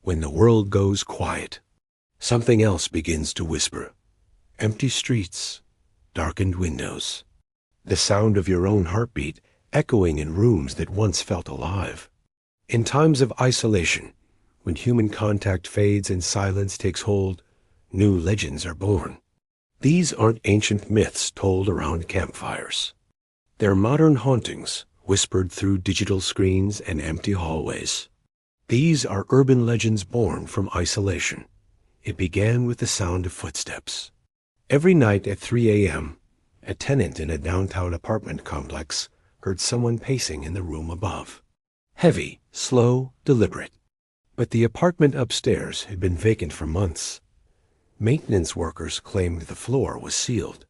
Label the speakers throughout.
Speaker 1: When the world goes quiet, something else begins to whisper. Empty streets, darkened windows, the sound of your own heartbeat echoing in rooms that once felt alive. In times of isolation, when human contact fades and silence takes hold, new legends are born. These aren't ancient myths told around campfires. They're modern hauntings whispered through digital screens and empty hallways. These are urban legends born from isolation. It began with the sound of footsteps. Every night at 3 a.m., a tenant in a downtown apartment complex heard someone pacing in the room above. Heavy, slow, deliberate. But the apartment upstairs had been vacant for months. Maintenance workers claimed the floor was sealed.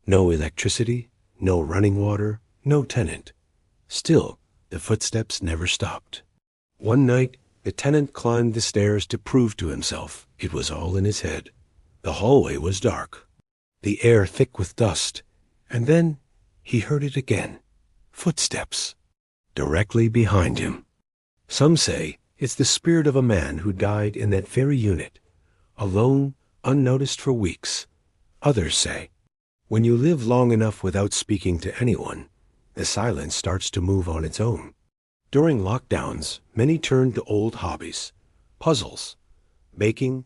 Speaker 1: No electricity, no running water, no tenant. Still, the footsteps never stopped. One night, the tenant climbed the stairs to prove to himself it was all in his head. The hallway was dark, the air thick with dust, and then he heard it again. Footsteps. Directly behind him. Some say it's the spirit of a man who died in that very unit, alone, unnoticed for weeks. Others say, when you live long enough without speaking to anyone, the silence starts to move on its own. During lockdowns, many turned to old hobbies, puzzles, baking,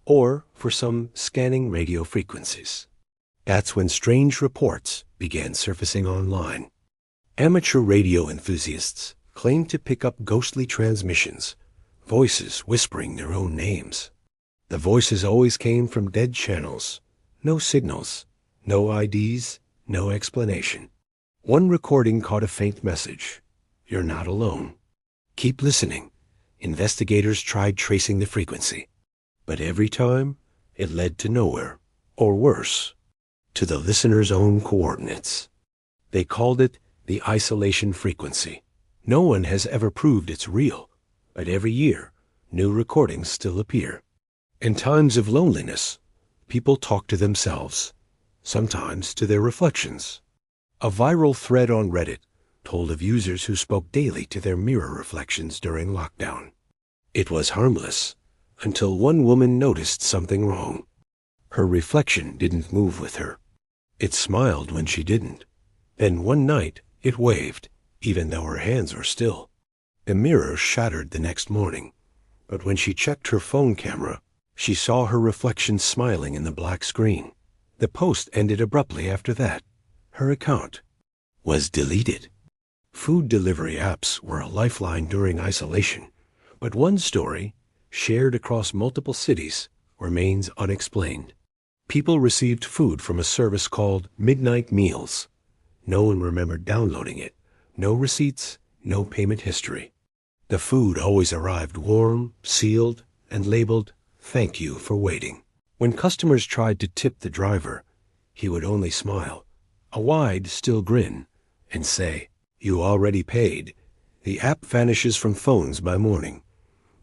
Speaker 1: or, for some, scanning radio frequencies. That's when strange reports began surfacing online. Amateur radio enthusiasts claimed to pick up ghostly transmissions, voices whispering their own names. The voices always came from dead channels, no signals, no IDs, no explanation. One recording caught a faint message. You're not alone. Keep listening. Investigators tried tracing the frequency, but every time it led to nowhere, or worse, to the listener's own coordinates. They called it the isolation frequency. No one has ever proved it's real, but every year, new recordings still appear. In times of loneliness, people talk to themselves, sometimes to their reflections. A viral thread on Reddit told of users who spoke daily to their mirror reflections during lockdown. It was harmless, until one woman noticed something wrong. Her reflection didn't move with her. It smiled when she didn't. Then one night, it waved, even though her hands were still. The mirror shattered the next morning, but when she checked her phone camera, she saw her reflection smiling in the black screen. The post ended abruptly after that. Her account was deleted. Food delivery apps were a lifeline during isolation, but one story, shared across multiple cities, remains unexplained. People received food from a service called Midnight Meals. No one remembered downloading it. No receipts, no payment history. The food always arrived warm, sealed, and labeled, "Thank you for waiting." When customers tried to tip the driver, he would only smile, a wide, still grin, and say, "You already paid." The app vanishes from phones by morning.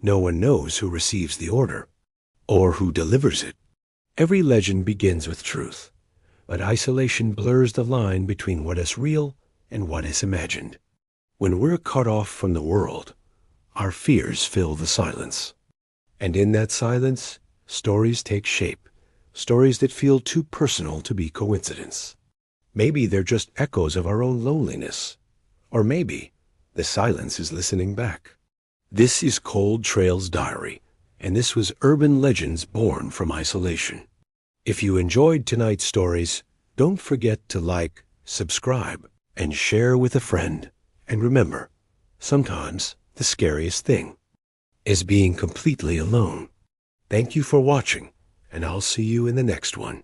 Speaker 1: No one knows who receives the order, or who delivers it. Every legend begins with truth, but isolation blurs the line between what is real and what is imagined. When we're cut off from the world, our fears fill the silence. And in that silence, stories take shape, stories that feel too personal to be coincidence. Maybe they're just echoes of our own loneliness, or maybe the silence is listening back. This is Cold Trail's Diary, and this was Urban Legends Born from Isolation. If you enjoyed tonight's stories, don't forget to like, subscribe, and share with a friend. And remember, sometimes the scariest thing is being completely alone. Thank you for watching, and I'll see you in the next one.